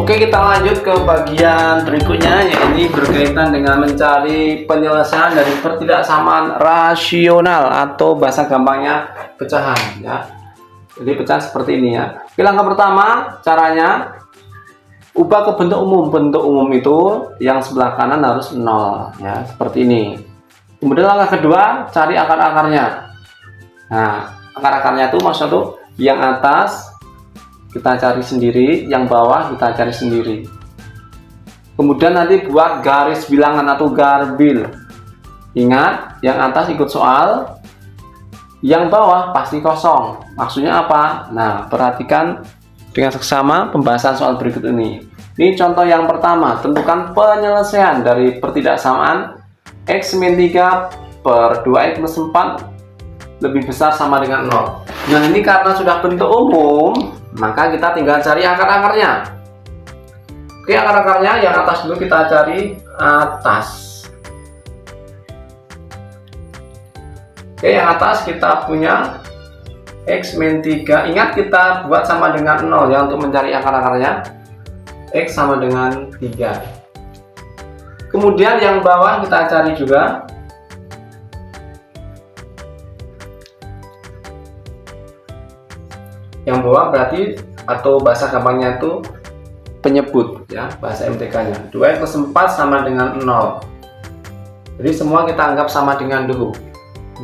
Oke, kita lanjut ke bagian berikutnya, yaitu berkaitan dengan mencari penyelesaian dari ketidaksamaan rasional atau bahasa gampangnya pecahan ya. Jadi pecahan seperti ini ya. Oke, langkah pertama caranya ubah ke bentuk umum. Bentuk umum itu yang sebelah kanan harus 0 ya, seperti ini. Kemudian langkah kedua cari akar-akarnya. Nah, akar-akarnya itu maksudnya tuh yang atas kita cari sendiri, yang bawah kita cari sendiri. Kemudian nanti buat garis bilangan atau garbil. Ingat, yang atas ikut soal, yang bawah pasti kosong. Maksudnya apa? Nah, perhatikan dengan seksama pembahasan soal berikut ini. Ini contoh yang pertama, tentukan penyelesaian dari pertidaksamaan X min 3 per 2X plus 4 lebih besar sama dengan 0. Nah, ini karena sudah bentuk umum, maka kita tinggal cari akar-akarnya. Oke, akar-akarnya yang atas dulu kita cari atas. Oke, yang atas kita punya X min 3. Ingat, kita buat sama dengan 0 ya untuk mencari akar-akarnya. X sama dengan 3. Kemudian yang bawah kita cari juga. Yang bawah berarti atau bahasa gampangnya itu penyebut ya, bahasa MTK-nya. 2X plus 4 sama dengan 0. Jadi semua kita anggap sama dengan dulu.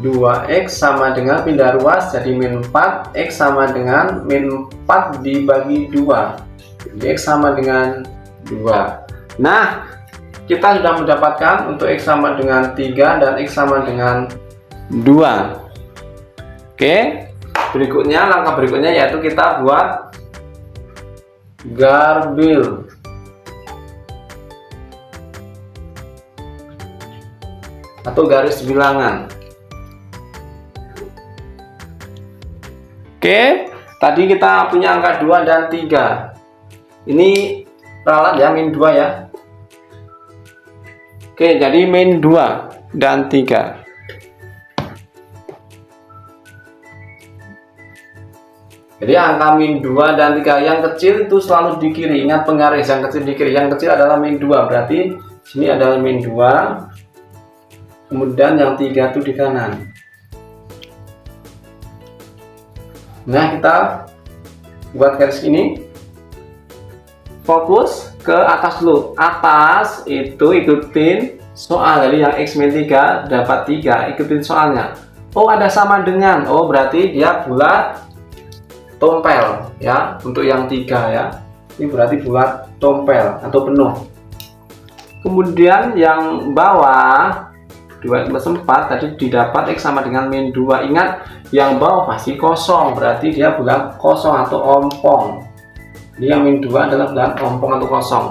2X sama dengan pindah ruas jadi min 4, X sama dengan min 4 dibagi 2. Jadi X sama dengan 2. Nah, kita sudah mendapatkan untuk X sama dengan 3 dan X sama dengan 2. Oke. Berikutnya, langkah berikutnya yaitu kita buat garbil atau garis bilangan. Oke, tadi kita punya angka 2 dan 3. Ini ralat ya, min 2 ya. Oke, jadi min 2 dan 3. Jadi angka min 2 dan 3 yang kecil itu selalu di kiri. Ingat penggaris yang kecil di kiri. Yang kecil adalah min 2. Berarti sini adalah min 2. Kemudian yang 3 itu di kanan. Nah, kita buat garis ini. Fokus ke atas dulu. Atas itu ikutin soal. Jadi yang X min 3 dapat 3. Ikutin soalnya. Oh, ada sama dengan. Oh, berarti dia bulat tompel ya, untuk yang 3 ya. Ini berarti buat tompel atau penuh. Kemudian yang bawah 2 plus 4 tadi didapat X sama dengan min 2. Ingat, yang bawah pasti kosong, berarti dia bulat kosong atau ompong. Jadi yang min 2 adalah bulat ompong atau kosong.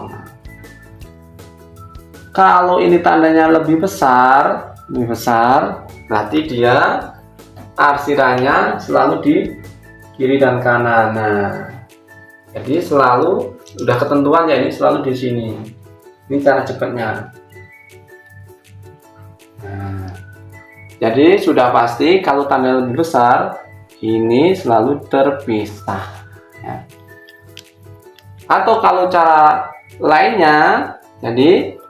Kalau ini tandanya lebih besar, berarti dia arsirannya selalu di kiri dan kanan. Nah, jadi selalu udah ketentuan ya, ini selalu di sini. Ini cara cepatnya. Nah, jadi sudah pasti kalau tanda lebih besar ini selalu terpisah ya. Atau kalau cara lainnya, jadi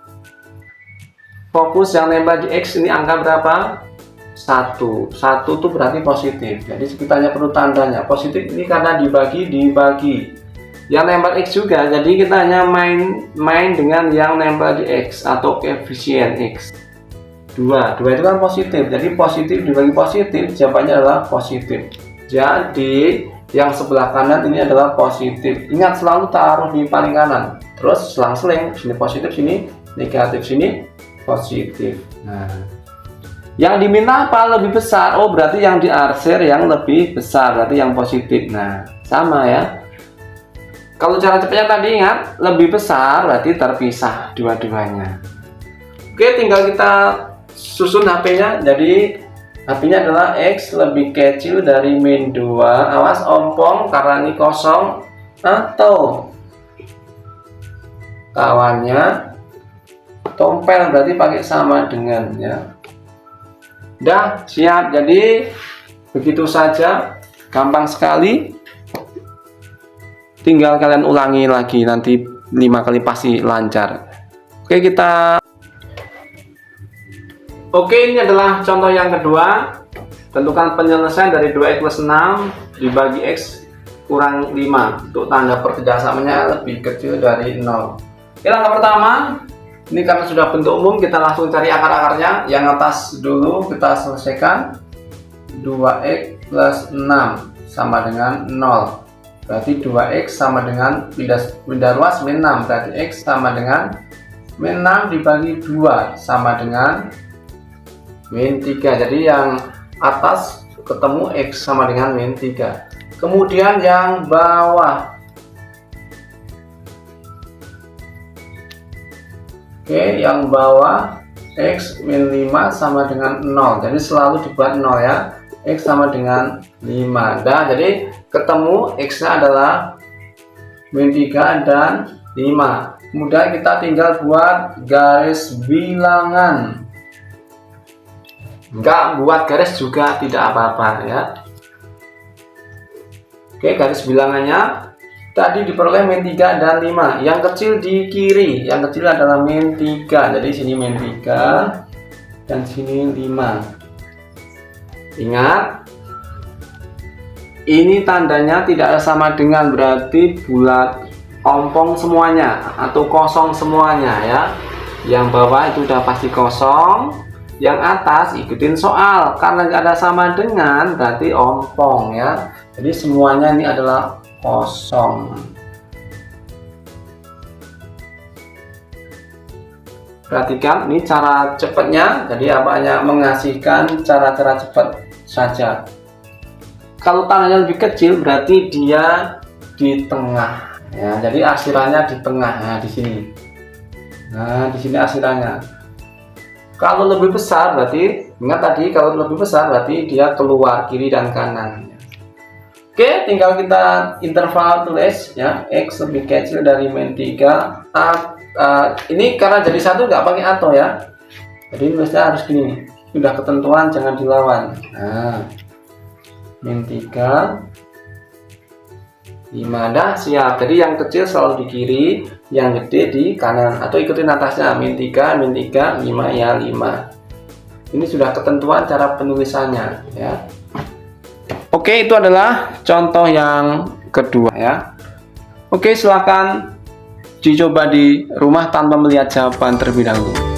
fokus yang nempel di X ini angka berapa? 1 itu berarti positif. Jadi sekitarnya perlu tandanya. Positif ini karena dibagi. Yang nempel X juga. Jadi kita hanya main dengan yang nempel di X atau koefisien X. 2 itu kan positif. Jadi positif dibagi positif, jawabannya adalah positif. Jadi yang sebelah kanan ini adalah positif. Ingat, selalu taruh di paling kanan. Terus selang-seling, sini positif, sini negatif, sini positif. Nah, yang diminta apa? Lebih besar. Oh, berarti yang diarsir yang lebih besar, berarti yang positif. Nah, sama ya. Kalau cara cepatnya tadi ingat, lebih besar berarti terpisah dua-duanya. Oke, tinggal kita susun HP-nya. Jadi HP-nya adalah X lebih kecil dari min 2. Awas ompong karena ini kosong, atau kawannya tompel berarti pakai sama dengan ya. Udah siap. Jadi begitu saja, gampang sekali. Tinggal kalian ulangi lagi nanti 5 kali pasti lancar. Oke, ini adalah contoh yang kedua. Tentukan penyelesaian dari 2x plus 6 dibagi x kurang 5 untuk tanda perkerjasamanya lebih kecil dari 0. Oke, langkah pertama, ini karena sudah bentuk umum, kita langsung cari akar-akarnya. Yang atas dulu kita selesaikan. 2x plus 6 sama dengan 0. Berarti 2x sama dengan pindah ruas min 6. Berarti x sama dengan min 6 dibagi 2 sama dengan min 3. Jadi yang atas ketemu x sama dengan min 3. Kemudian yang bawah, oke, yang bawah x min 5 sama dengan 0. Jadi selalu dibuat 0 ya. X sama dengan 5. Nah, jadi ketemu x-nya adalah min 3 dan 5. Kemudian kita tinggal buat garis bilangan. Enggak buat garis juga tidak apa-apa ya. Oke, garis bilangannya tadi diperoleh min 3 dan 5. Yang kecil di kiri, yang kecil adalah min 3. Jadi sini min 3 dan sini 5. Ingat, ini tandanya tidak sama dengan, berarti bulat ompong semuanya atau kosong semuanya ya. Yang bawah itu udah pasti kosong. Yang atas ikutin soal, karena nggak ada sama dengan berarti ompong ya. Jadi semuanya ini adalah kosong. Perhatikan ini cara cepatnya. Jadi hanya mengasihkan cara-cara cepat saja. Kalau tandanya lebih kecil berarti dia di tengah ya. Jadi akhirannya di tengah, nah di sini. Nah di sini akhirannya. Kalau lebih besar berarti, ingat tadi kalau lebih besar berarti dia keluar kiri dan kanan. Oke, tinggal kita interval tulis ya, x lebih kecil dari min 3. Ini karena jadi satu nggak pakai atau ya. Jadi tulisnya harus gini. Sudah ketentuan, jangan dilawan. Nah, min 3, 5, dah siap. Jadi yang kecil selalu di kiri, yang gede di kanan, atau ikutin atasnya min 3, 5 ya 5. Ini sudah ketentuan cara penulisannya ya. Oke, itu adalah contoh yang kedua ya. Oke, silakan dicoba di rumah tanpa melihat jawaban terlebih dahulu.